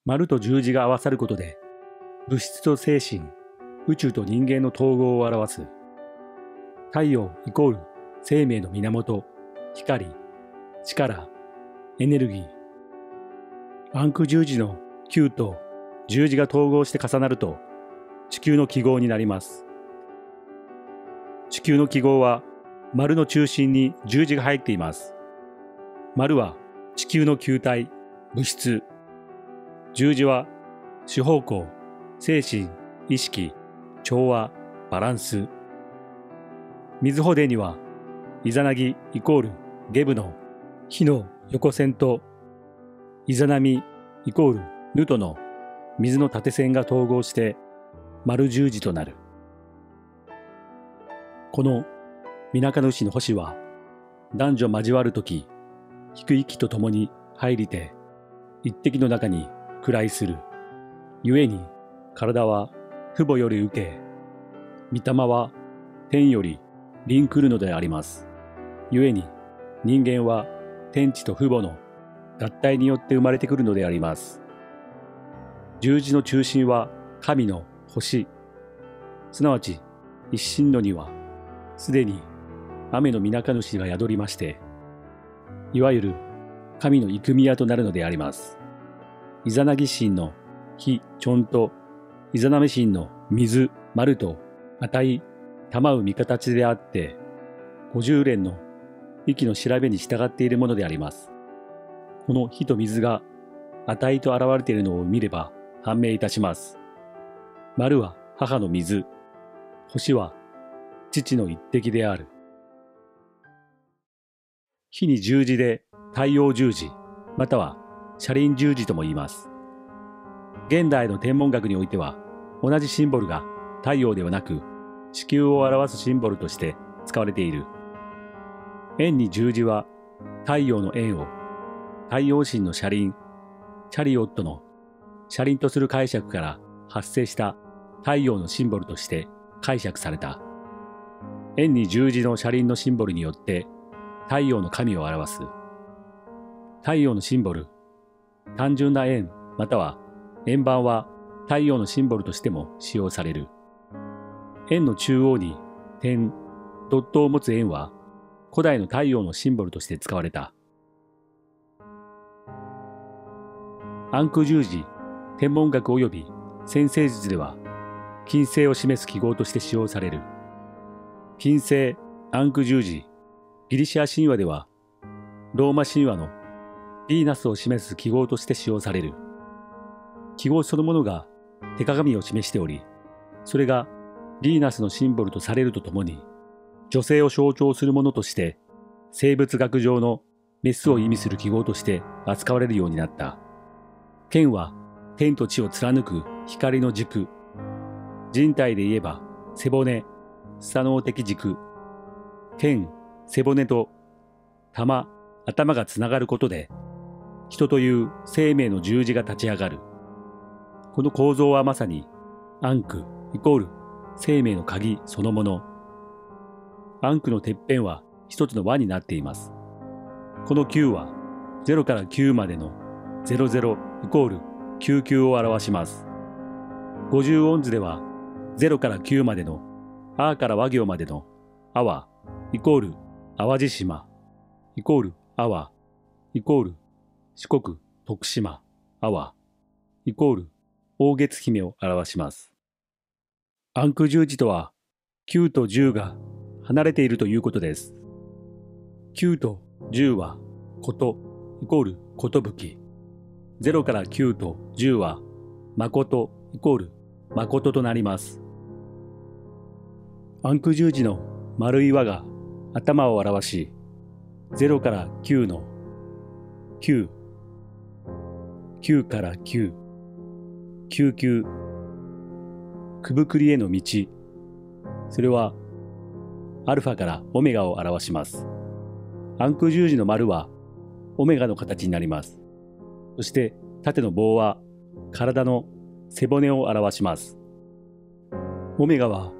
丸と十字が合わさることで、物質と精神、宇宙と人間の統合を表す。太陽イコール生命の源、光、力、エネルギー。アンク十字の9と十字が統合して重なると、地球の記号になります。地球の記号は、丸の中心に十字が入っています。丸は地球の球体、物質。十字は四方向、精神、意識、調和、バランス。水穂伝には、イザナギイコールゲブの火の横線と、イザナミイコールヌとの水の縦線が統合して丸十字となる。この水中主の星は、男女交わるとき、引く息とともに入りて、一滴の中に喰する。故に、体は父母より受け、御霊は天より臨来るのであります。故に、人間は天地と父母の合体によって生まれてくるのであります。十字の中心は神の星、すなわち一心のには、すでに雨の水中主が宿りまして、いわゆる神の生み屋となるのであります。イザナギ神の火、チョンと、イザナメ神の水、丸と、値、賜う見形であって、50連の息の調べに従っているものであります。この火と水が値と現れているのを見れば判明いたします。丸は母の水、星は父の一滴である。火に十字で太陽十字、または車輪十字とも言います。現代の天文学においては、同じシンボルが太陽ではなく地球を表すシンボルとして使われている。円に十字は太陽の円を太陽神の車輪、チャリオットの車輪とする解釈から発生した太陽のシンボルとして解釈された。円に十字の車輪のシンボルによって太陽の神を表す。太陽のシンボル、単純な円または円盤は太陽のシンボルとしても使用される。円の中央に点、ドットを持つ円は古代の太陽のシンボルとして使われた。アンク十字、天文学及び占星術では金星を示す記号として使用される。金星、アンク十字、ギリシア神話ではローマ神話のヴィーナスを示す記号として使用される。記号そのものが手鏡を示しており、それがヴィーナスのシンボルとされるとともに、女性を象徴するものとして、生物学上のメスを意味する記号として扱われるようになった。剣は天と地を貫く光の軸。人体で言えば背骨、スサ脳的軸。剣、背骨と玉、頭がつながることで、人という生命の十字が立ち上がる。この構造はまさに、アンクイコール生命の鍵そのもの。アンクのてっぺんは一つの輪になっています。この9は0から9までの00イコール99を表します。50音図では0から9までのアーから和行までのアはイコール淡路島イコールアはイコール四国徳島アはイコール大月姫を表します。アンク十字とは9と10が離れているということです。9と10はことイコールことぶき。0から9と10は誠イコール誠となります。アンク十字の丸い輪が頭を表し、0から9の9、9から9、99、くぶくりへの道、それはアルファからオメガを表します。アンク十字の丸はオメガの形になります。そして縦の棒は体の背骨を表します。オメガは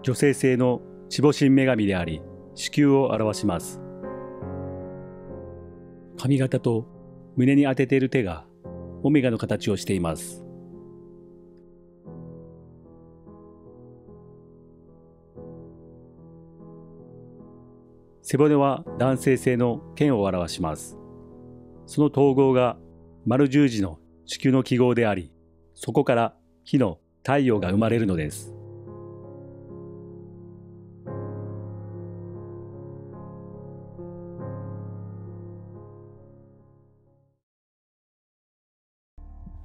女性性の守護神女神であり、子宮を表します。髪型と胸に当てている手がオメガの形をしています。背骨は男性性の剣を表します。その統合が丸十字の子宮の記号であり、そこから火の太陽が生まれるのです。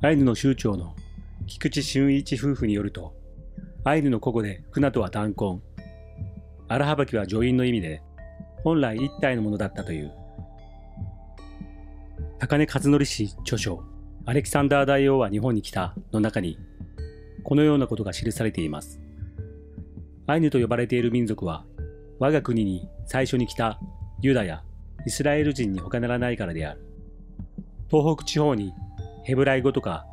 アイヌの酋長の菊池俊一夫婦によると、アイヌの古語でクナとは単根、荒はばきは助韻の意味で、本来一体のものだったという。高根和則氏著書、アレキサンダー大王は日本に来たの中に、このようなことが記されています。アイヌと呼ばれている民族は、我が国に最初に来たユダヤ、イスラエル人に他ならないからである。東北地方にヘブライ語とか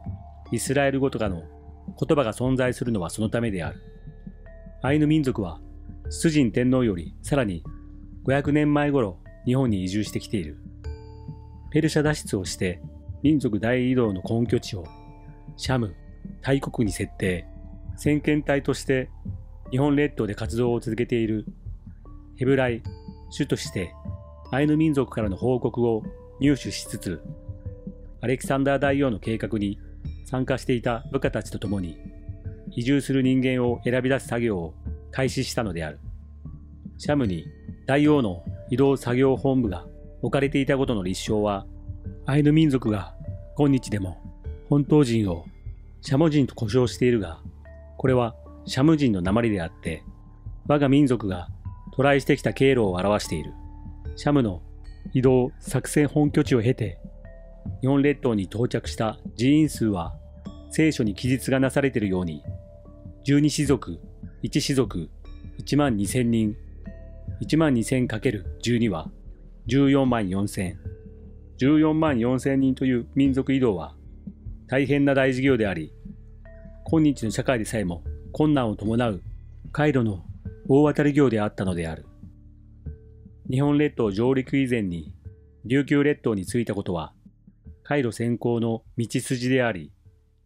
イスラエル語とかの言葉が存在するのはそのためである。アイヌ民族は、出陣天皇よりさらに500年前頃日本に移住してきている。ペルシャ脱出をして民族大移動の根拠地をシャム、大国に設定、先遣隊として日本列島で活動を続けているヘブライ、主としてアイヌ民族からの報告を入手しつつ、アレキサンダー大王の計画に参加していた部下たちと共に移住する人間を選び出す作業を開始したのである。シャムに大王の移動作業本部が置かれていたことの立証は、アイヌ民族が今日でも本島人をシャモ人と呼称しているが、これはシャム人の訛りであって、我が民族が渡来してきた経路を表している。シャムの移動作戦本拠地を経て、日本列島に到着した人員数は聖書に記述がなされているように、12氏族、1氏族、1万2000人、1万 2000×12 は14万4000。14万4000人という民族移動は大変な大事業であり、今日の社会でさえも困難を伴う海路の大渡り業であったのである。日本列島上陸以前に琉球列島に着いたことは、海路先行の道筋であり、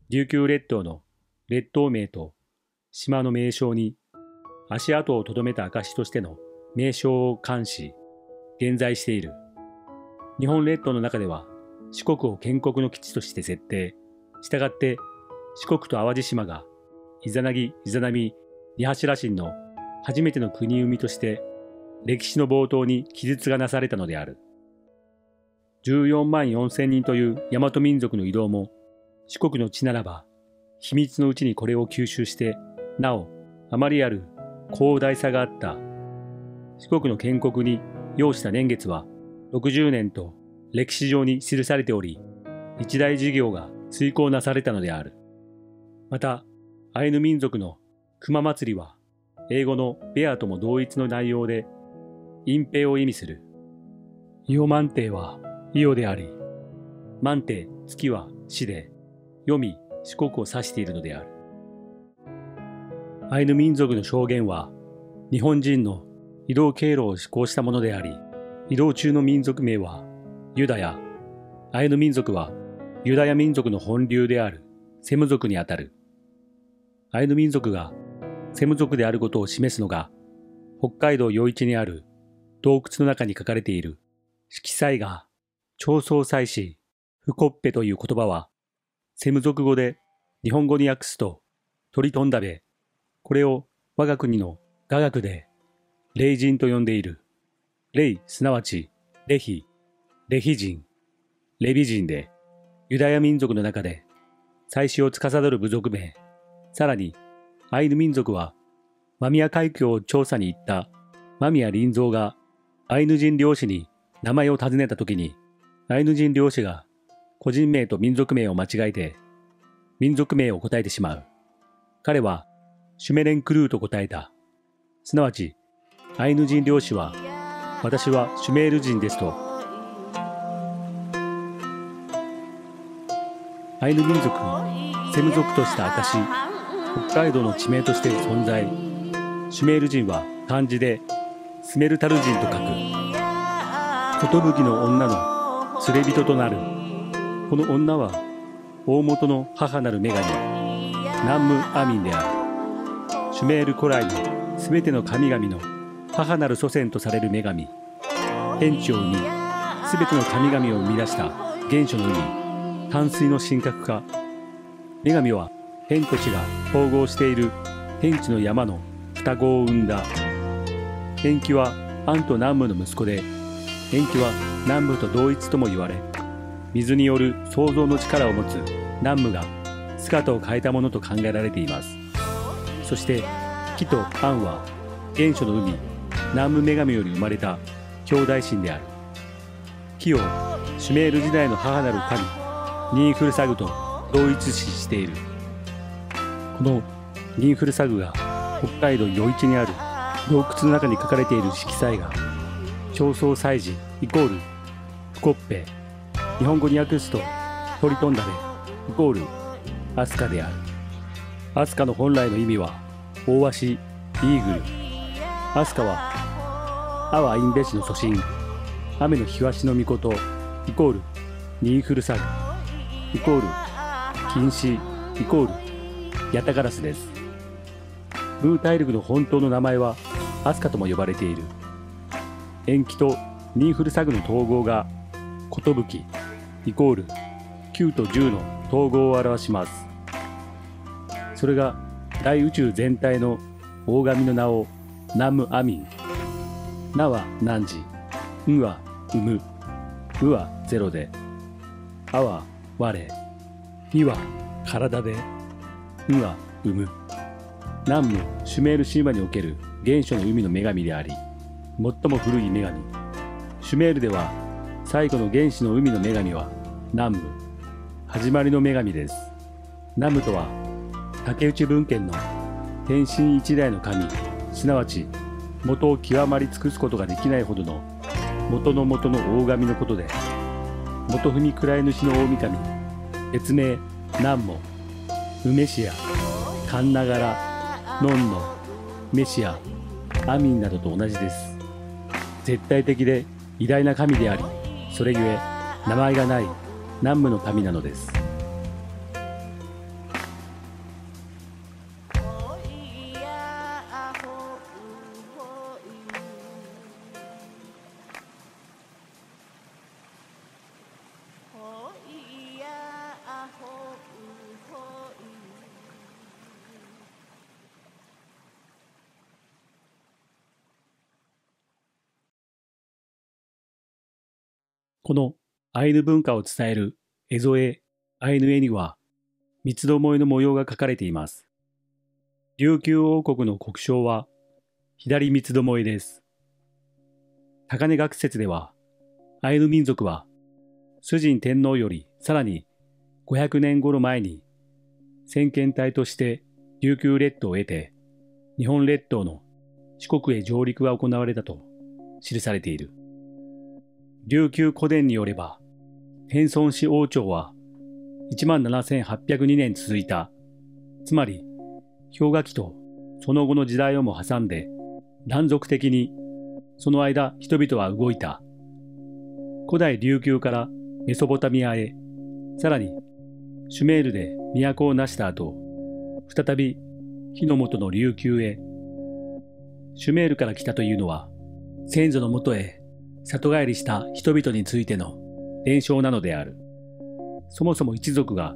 琉球列島の列島名と島の名称に足跡をとどめた証としての名称を冠し、現在している。日本列島の中では四国を建国の基地として設定。したがって四国と淡路島がイザナギ、イザナミ、二柱神の初めての国生みとして歴史の冒頭に記述がなされたのである。14万4000人という大和民族の移動も四国の地ならば秘密のうちにこれを吸収してなおあまりある広大さがあった。四国の建国に要した年月は60年と歴史上に記されており、一大事業が遂行なされたのである。また、アイヌ民族の熊祭りは、英語のベアとも同一の内容で、隠蔽を意味する。イオマンテイはイオであり、マンテイ、月は死で、読み、四国を指しているのである。アイヌ民族の証言は、日本人の移動経路を施行したものであり、移動中の民族名はユダヤ、アイヌ民族はユダヤ民族の本流であるセム族にあたる。アイヌ民族がセム族であることを示すのが、北海道余市にある洞窟の中に書かれている色彩画、長宗祭祀、フコッペという言葉は、セム族語で日本語に訳すと鳥飛んだべ、これを我が国の雅楽で霊人と呼んでいる。霊すなわちレヒ、レヒ人、レビ人で、ユダヤ民族の中で祭祀を司る部族名。さらに、アイヌ民族は、間宮海峡を調査に行った間宮林蔵がアイヌ人漁師に名前を尋ねたときに、アイヌ人漁師が個人名と民族名を間違えて、民族名を答えてしまう。彼は、シュメレンクルーと答えた。すなわち、アイヌ人漁師は、私はシュメール人ですと。アイヌ民族、セム族とした証、北海道の地名として存在。シュメール人は漢字でスメルタル人と書く。寿の女の連れ人となる。この女は大元の母なる女神ナンムアミンである。シュメール古来のすべての神々の母なる祖先とされる女神、天地を生み、すべての神々を生み出した原初の海、淡水の神格化。女神は天と地が統合している天地の山の双子を生んだ。天気はアンとナンムの息子で、天気はナンムと同一とも言われ、水による創造の力を持つナンムが姿を変えたものと考えられています。そして木とアンは原初の海、ナンム女神より生まれた兄弟神である。木をシュメール時代の母なる神ニンフルサグと同一視している。このニンフルサグが北海道余市にある洞窟の中に書かれている色彩が焦燥祭事イコールフコッペ、日本語に訳すとトリトンダレイコールアスカである。アスカの本来の意味は大鷲イーグル。アスカはアワインベシの祖神、雨の日鷲の御事イコールニンフルサグイコール禁止イコールヤタガラスです。ブー大陸の本当の名前はアスカとも呼ばれている。延期とニンフルサグの統合が寿イコール9と10の統合を表します。それが大宇宙全体の大神の名をナムアミン。ナは汝、ンは生む、ウはゼロで、アは我、イは体で、ンは生む。南部シュメール神話における原初の海の女神であり、最も古い女神。シュメールでは最後の原始の海の女神は南部、始まりの女神です。南部とは竹内文献の天神一代の神、すなわち元を極まり尽くすことができないほどの元の元の大神のことで、元踏み位主の大神、別名南も、梅シア、カンナガラ、ノンノ、メシア、アミンなどと同じです。絶対的で偉大な神であり、それゆえ名前がない南無の神なのです。このアイヌ文化を伝える絵添え、アイヌ絵には三つどもえの模様が描かれています。琉球王国の国章は左三つどもえです。高根学説では、アイヌ民族は崇神天皇よりさらに500年頃前に先遣隊として琉球列島を得て、日本列島の四国へ上陸が行われたと記されている。琉球古伝によれば、天孫子王朝は17,802年続いた。つまり、氷河期とその後の時代をも挟んで、断続的にその間人々は動いた。古代琉球からメソポタミアへ、さらにシュメールで都を成した後、再び火の元の琉球へ。シュメールから来たというのは、先祖のもとへ里帰りした人々についての伝承なのである。そもそも一族が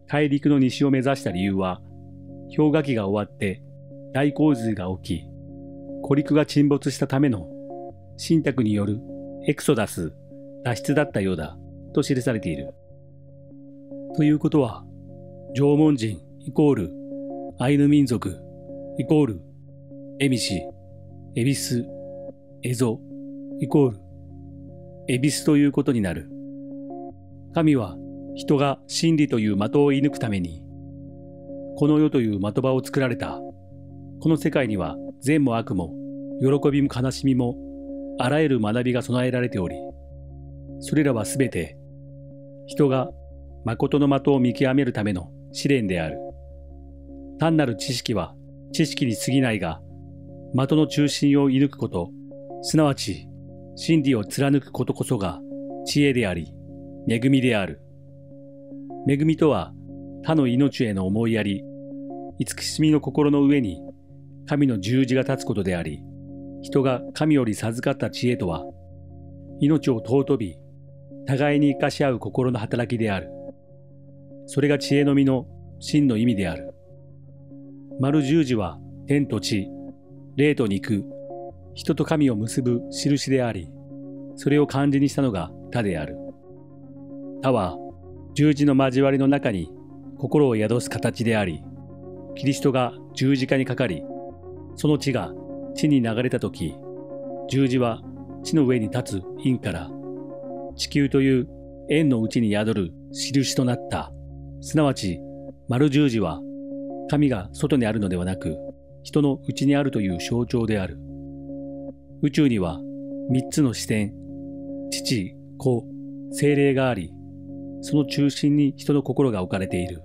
大陸の西を目指した理由は、氷河期が終わって大洪水が起き、孤陸が沈没したための信託によるエクソダス、脱出だったようだと記されている。ということは、縄文人イコールアイヌ民族イコールエミシ、エビス、エゾイコールエビスということになる。神は人が真理という的を射抜くために、この世という的場を作られた。この世界には善も悪も、喜びも悲しみも、あらゆる学びが備えられており、それらはすべて、人が誠の的を見極めるための試練である。単なる知識は知識に過ぎないが、的の中心を射抜くこと、すなわち真理を貫くことこそが知恵であり、恵みである。恵みとは他の命への思いやり、慈しみの心の上に神の十字が立つことであり、人が神より授かった知恵とは、命を尊び、互いに生かし合う心の働きである。それが知恵の実の真の意味である。丸十字は天と地、霊と肉、人と神を結ぶ印であり、それを漢字にしたのが他である。他は十字の交わりの中に心を宿す形であり、キリストが十字架にかかり、その血が地に流れたとき、十字は地の上に立つ陰から地球という円の内に宿る印となった。すなわち丸十字は神が外にあるのではなく、人の内にあるという象徴である。宇宙には三つの視点、父、子、精霊があり、その中心に人の心が置かれている。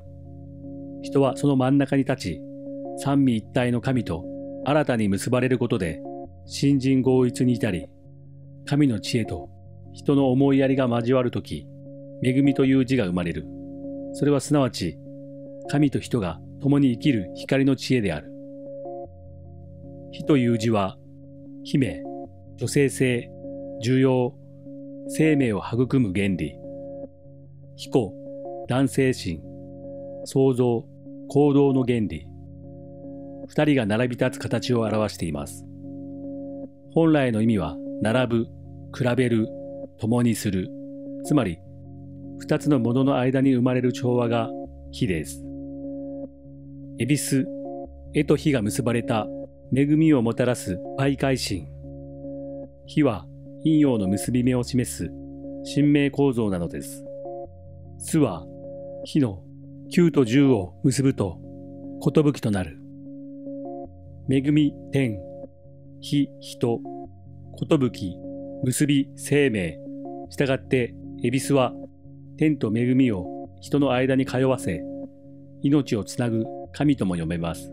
人はその真ん中に立ち、三位一体の神と新たに結ばれることで、新人合一に至り、神の知恵と人の思いやりが交わるとき、恵みという字が生まれる。それはすなわち、神と人が共に生きる光の知恵である。火という字は、姫、女性性、需要、生命を育む原理。彦、男性心、創造、行動の原理。二人が並び立つ形を表しています。本来の意味は、並ぶ、比べる、共にする。つまり、二つのものの間に生まれる調和が火です。恵比寿、絵と火が結ばれた恵みをもたらす媒介心。火は陰陽の結び目を示す神明構造なのです。巣は火の9と10を結ぶと寿となる。恵み天、火人、寿、結び生命。したがって恵比寿は天と恵みを人の間に通わせ、命をつなぐ神とも読めます。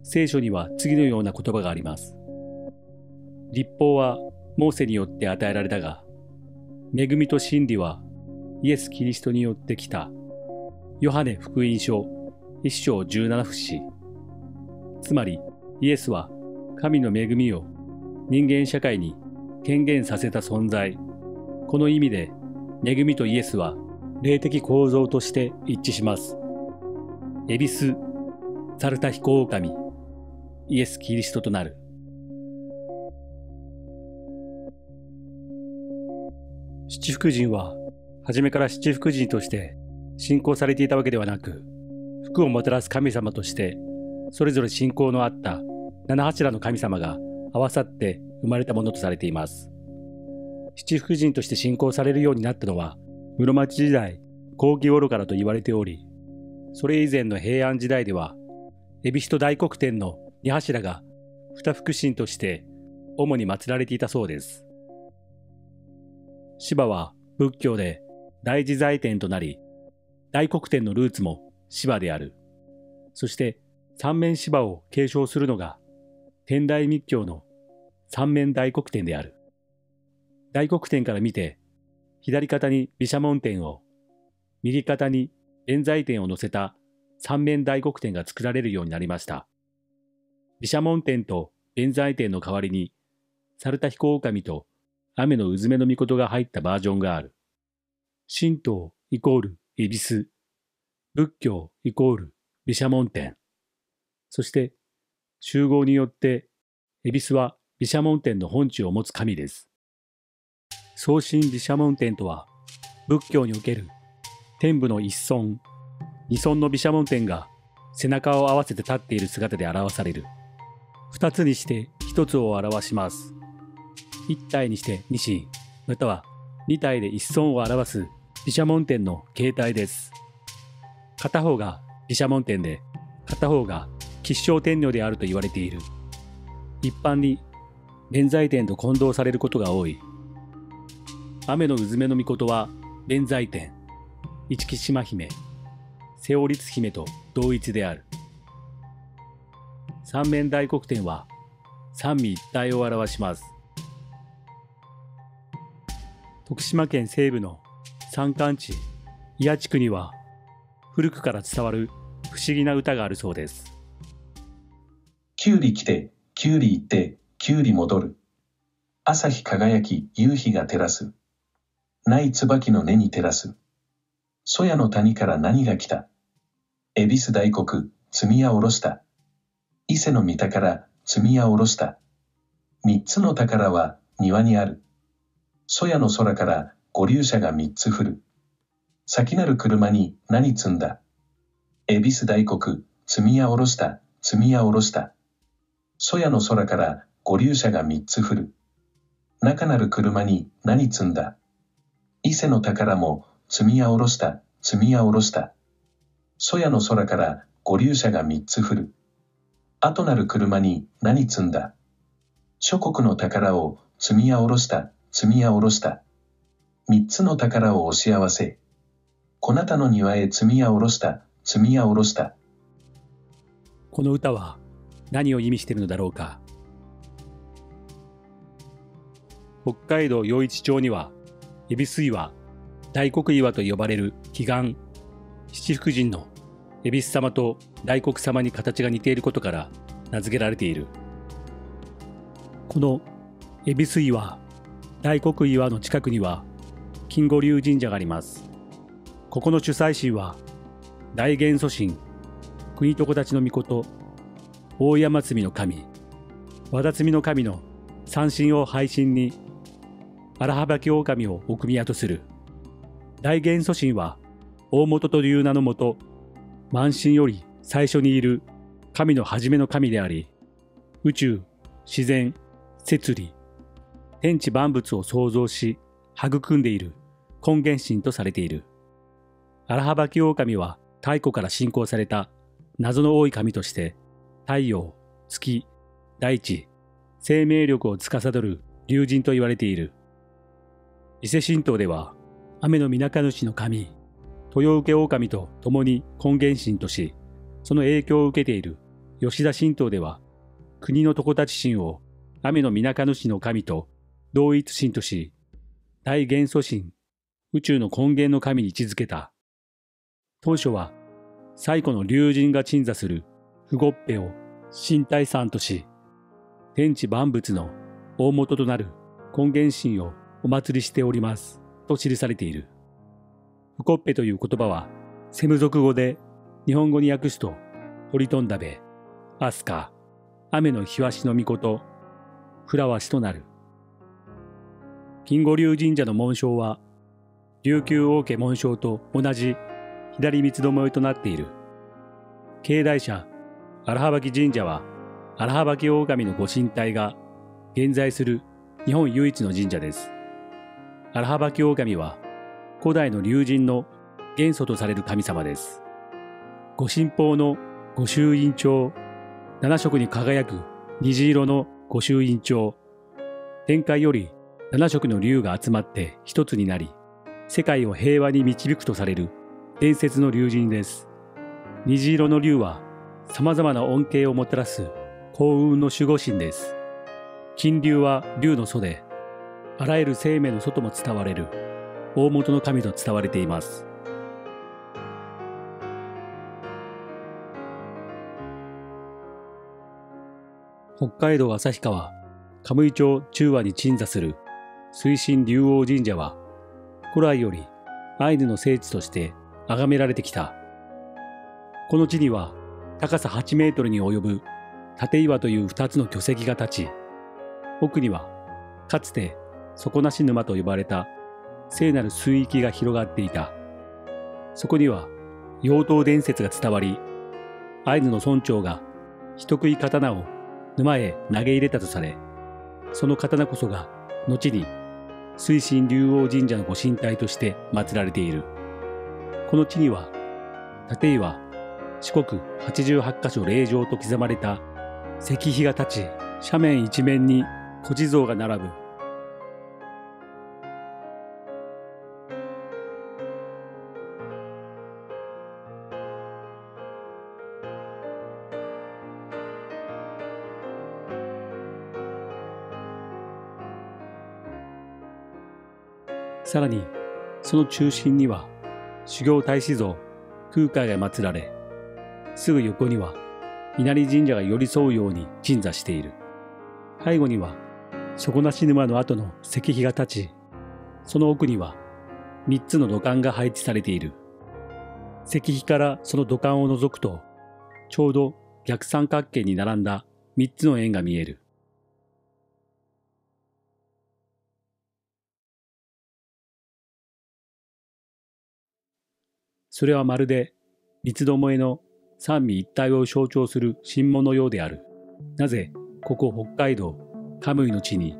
聖書には次のような言葉があります。律法はモーセによって与えられたが、恵みと真理はイエス・キリストによって来た。ヨハネ福音書1章17節。つまりイエスは神の恵みを人間社会に権限させた存在。この意味で恵みとイエスは霊的構造として一致します。恵比寿、サルタヒコオオカミ、イエス・キリストとなる。七福神は初めから七福神として信仰されていたわけではなく、福をもたらす神様としてそれぞれ信仰のあった七柱の神様が合わさって生まれたものとされています。七福神として信仰されるようになったのは室町時代後期頃からと言われており、それ以前の平安時代では恵比寿と大黒天の二柱が二福神として主に祀られていたそうです。シバは仏教で大自在天となり、大黒天のルーツもシバである。そして三面シバを継承するのが天台密教の三面大黒天である。大黒天から見て、左肩に毘沙門天を、右肩に弁財天を乗せた三面大黒天が作られるようになりました。毘沙門天と弁財天の代わりに、猿田彦狼と雨のうずめの御事が入ったバージョンがある。神道イコール恵比寿、仏教イコール毘沙門天。そして集合によって恵比寿は毘沙門天の本地を持つ神です。創神毘沙門天とは仏教における天部の一尊、二尊の毘沙門天が背中を合わせて立っている姿で表される。二つにして一つを表します。一体にして二神、または二体で一尊を表す毘沙門天の形態です。片方が毘沙門天で、片方が吉祥天女であると言われている。一般に弁財天と混同されることが多い。雨のうずめの御事は弁財天、一木島姫、瀬尾律姫と同一である。三面大黒天は三位一体を表します。徳島県西部の山間地祖谷地区には古くから伝わる不思議な歌があるそうです。きゅうり来て、きゅうり行って、きゅうり戻る。朝日輝き、夕日が照らす。ない椿の根に照らす。そやの谷から何が来た。恵比寿大黒、積みやおろした。伊勢の三宝、積みやおろした。三つの宝は庭にある。そやの空から五竜車が三つ降る。先なる車に何積んだ。恵比寿大黒、積みやおろした、積みやおろした。そやの空から五竜車が三つ降る。中なる車に何積んだ。伊勢の宝も積みやおろした、積みやおろした。そやの空から五竜車が三つ降る。後なる車に何積んだ。諸国の宝を積みやおろした、積みやおろした。三つの宝を押し合わせ。こなたの庭へ積みやおろした、積みやおろした。この歌は何を意味しているのだろうか。北海道余市町には、恵比寿岩、大黒岩と呼ばれる奇岩、七福神の恵比寿様と大黒様に形が似ていることから名付けられている。この恵比寿岩、大黒岩の近くには金吾龍神社があります。ここの主催神は大元祖神、国床立ちの命、大山積の神、和田積の神の三神を配神に荒幅き狼をお組跡する。大元祖神は大元という名のもと、万神より最初にいる神の初めの神であり、宇宙、自然、摂理、天地万物を創造し育んでいる根源神とされている。荒幅き狼は太古から信仰された謎の多い神として、太陽、月、大地、生命力を司る龍神と言われている。伊勢神道では、雨の水主の神、豊受狼と共に根源神とし、その影響を受けている吉田神道では、国の床立ち神を雨の水主の神と同一神とし、大元祖神、宇宙の根源の神に位置づけた。当初は、最古の龍神が鎮座する不ごっぺを神体山とし、天地万物の大元となる根源神をお祭りしておりますと記されている。不ごっぺという言葉は、セム族語で日本語に訳すと、鳥飛んだべ、アスカ、雨の日わしの命、フラワシとなる。金吾龍神社の紋章は、琉球王家紋章と同じ左三つどもえとなっている。境内社荒幅き神社は、荒幅き狼のご神体が現在する日本唯一の神社です。荒幅き狼は、古代の龍神の元祖とされる神様です。ご神宝の御朱印帳、七色に輝く虹色の御朱印帳、天界より七色の龍が集まって一つになり、世界を平和に導くとされる伝説の龍神です。虹色の龍は様々な恩恵をもたらす幸運の守護神です。金龍は龍の祖で、あらゆる生命の祖とも伝われる大元の神と伝われています。北海道旭川神井町中和に鎮座する水神龍王神社は、古来よりアイヌの聖地として崇められてきた。この地には高さ8メートルに及ぶ立岩という2つの巨石が立ち、奥にはかつて底なし沼と呼ばれた聖なる水域が広がっていた。そこには妖刀伝説が伝わり、アイヌの村長が人食い刀を沼へ投げ入れたとされ、その刀こそが後に水神龍王神社のご神体として祀られている。この地には立岩、四国88カ所霊場と刻まれた石碑が立ち、斜面一面に古地蔵が並ぶ。さらに、その中心には修行大師像空海が祀られ、すぐ横には稲荷神社が寄り添うように鎮座している。背後には底なし沼の後の石碑が立ち、その奥には3つの土管が配置されている。石碑からその土管を覗くと、ちょうど逆三角形に並んだ3つの円が見える。それはまるで三つどもえの三位一体を象徴する神物のようである。なぜここ北海道カムイの地に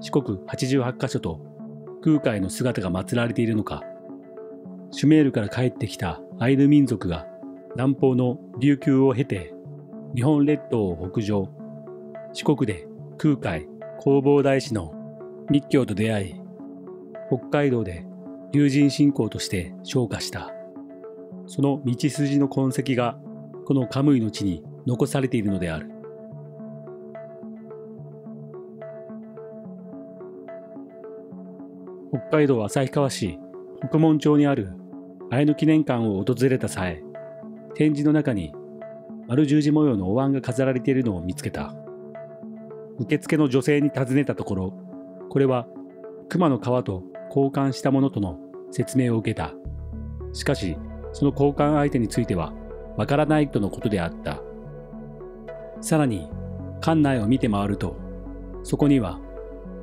四国88カ所と空海の姿が祀られているのか。シュメールから帰ってきたアイヌ民族が南方の琉球を経て日本列島を北上、四国で空海弘法大師の密教と出会い、北海道で龍神信仰として昇華した。その道筋の痕跡がこのカムイの地に残されているのである。北海道旭川市北門町にあるアイヌ記念館を訪れた際、展示の中に丸十字模様のお椀が飾られているのを見つけた。受付の女性に尋ねたところ、これは熊の皮と交換したものとの説明を受けた。しかし、その交換相手についてはわからないとのことであった。さらに、館内を見て回ると、そこには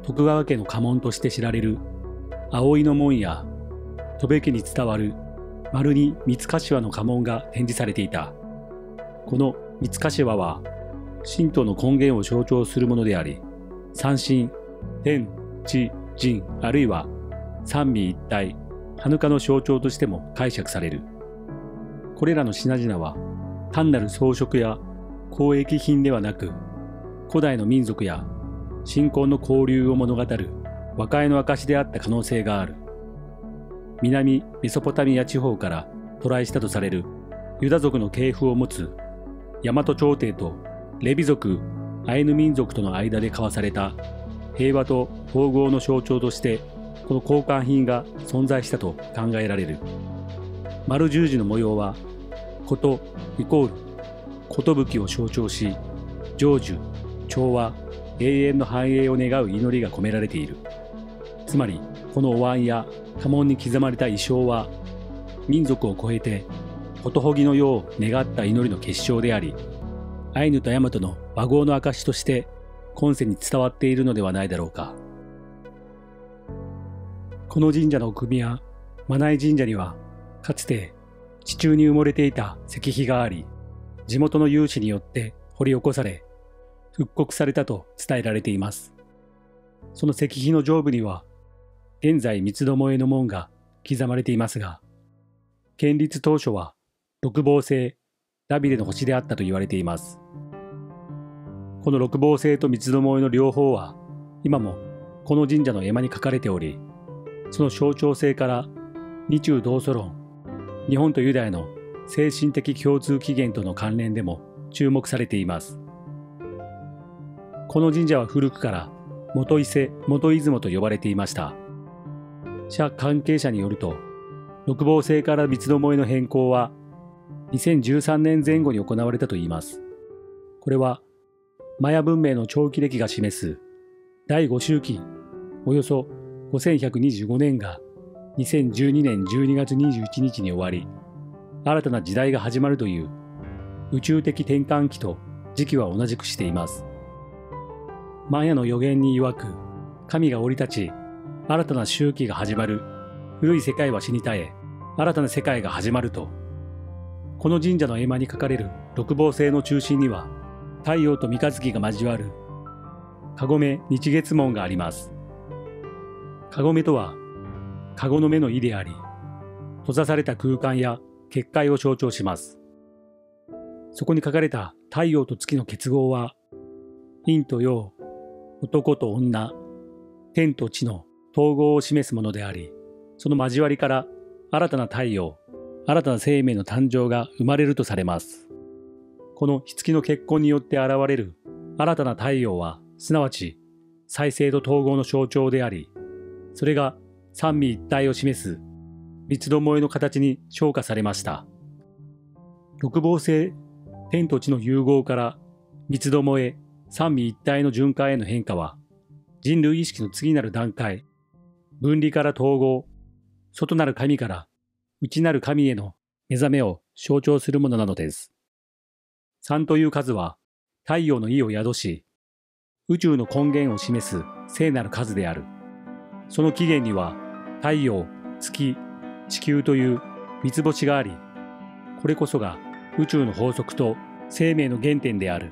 徳川家の家紋として知られる葵の紋や戸部家に伝わる丸に三柏の家紋が展示されていた。この三柏は神道の根源を象徴するものであり、三神、天、地、人あるいは三位一体、ハヌカの象徴としても解釈される。これらの品々は単なる装飾や交易品ではなく、古代の民族や信仰の交流を物語る和解の証であった可能性がある。南メソポタミア地方から渡来したとされるユダ族の系譜を持つ大和朝廷とレビ族、アイヌ民族との間で交わされた平和と統合の象徴としてこの交換品が存在したと考えられる。丸十字の模様はことイコール寿を象徴し、成就、調和、永遠の繁栄を願う祈りが込められている。つまりこのお椀や家紋に刻まれた意匠は民族を超えてことほぎの世を願った祈りの結晶であり、アイヌとヤマトの和合の証として今世に伝わっているのではないだろうか。この神社の奥宮、真名井神社にはかつて地中に埋もれていた石碑があり、地元の有志によって掘り起こされ復刻されたと伝えられています。その石碑の上部には現在三つどもえの門が刻まれていますが、建立当初は六芒星ダビデの星であったと言われています。この六芒星と三つどもえの両方は今もこの神社の絵馬に書かれており、その象徴性から日中同祖論、日本とユダヤの精神的共通起源との関連でも注目されています。この神社は古くから元伊勢、元出雲と呼ばれていました。社関係者によると、六芒星から三つどもえの変更は2013年前後に行われたといいます。これはマヤ文明の長期歴が示す第5周期およそ5125年が2012年12月21日に終わり、新たな時代が始まるという宇宙的転換期と時期は同じくしています。マヤの予言に曰く、神が降り立ち、新たな周期が始まる。古い世界は死に絶え、新たな世界が始まると。この神社の絵馬に書かれる六芒星の中心には、太陽と三日月が交わるかごめ日月門があります。かごめとは、かごの目の意であり、閉ざされた空間や結界を象徴します。そこに書かれた太陽と月の結合は、陰と陽、男と女、天と地の統合を示すものであり、その交わりから新たな太陽、新たな生命の誕生が生まれるとされます。この火付きの結婚によって現れる新たな太陽は、すなわち再生と統合の象徴であり、それが三位一体を示す三つどもえの形に昇華されました。六芒星、天と地の融合から三つどもえ、三位一体の循環への変化は、人類意識の次なる段階、分離から統合、外なる神から内なる神への目覚めを象徴するものなのです。3という数は太陽の意を宿し、宇宙の根源を示す聖なる数である。その起源には太陽、月、地球という三つ星があり、これこそが宇宙の法則と生命の原点である。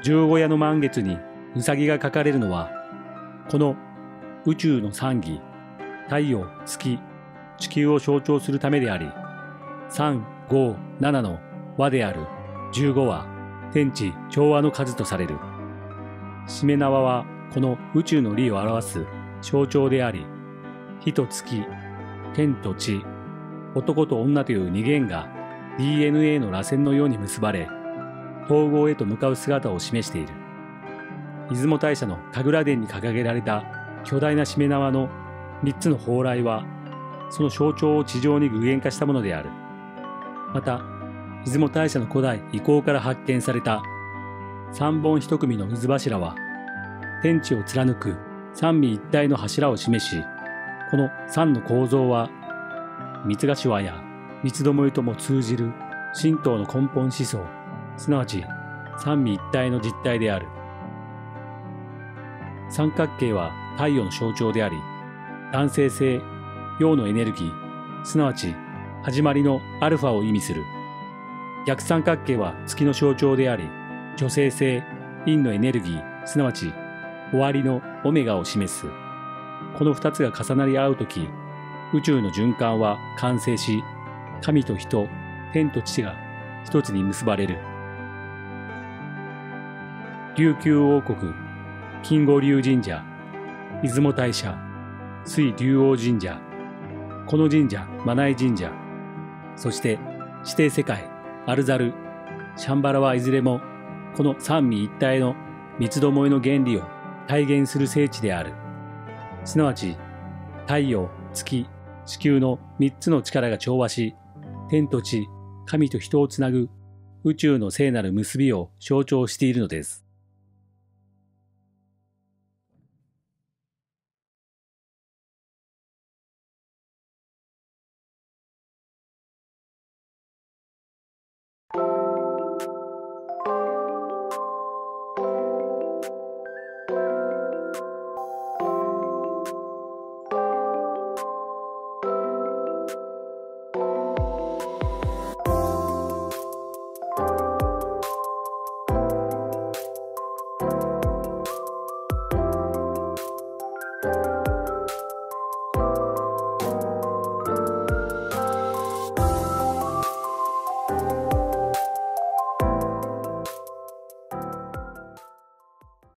十五夜の満月にうさぎが描かれるのは、この宇宙の三義、太陽、月、地球を象徴するためであり、3、5、7の和である15は天地調和の数とされる。しめ縄はこの宇宙の理を表す象徴であり、火と月、天と地、男と女という二元が DNA の螺旋のように結ばれ、統合へと向かう姿を示している。出雲大社の神楽殿に掲げられた巨大なしめ縄の3つの砲雷は、その象徴を地上に具現化したものである。また、出雲大社の古代遺構から発見された三本一組の渦柱は、天地を貫く三位一体の柱を示し、この三の構造は、三つ頭や三つどもえとも通じる神道の根本思想、すなわち三位一体の実態である。三角形は太陽の象徴であり、男性性、陽のエネルギー、すなわち始まりのアルファを意味する。逆三角形は月の象徴であり、女性性、陰のエネルギー、すなわち終わりのオメガを示す。この二つが重なり合うとき、宇宙の循環は完成し、神と人、天と地が一つに結ばれる。琉球王国、金剛龍神社、出雲大社、水龍王神社、この神社、マナイ神社、そして指定世界、アルザル、シャンバラはいずれもこの三位一体の三つどもえの原理を体現する聖地である。すなわち太陽、月、地球の三つの力が調和し、天と地、神と人をつなぐ宇宙の聖なる結びを象徴しているのです。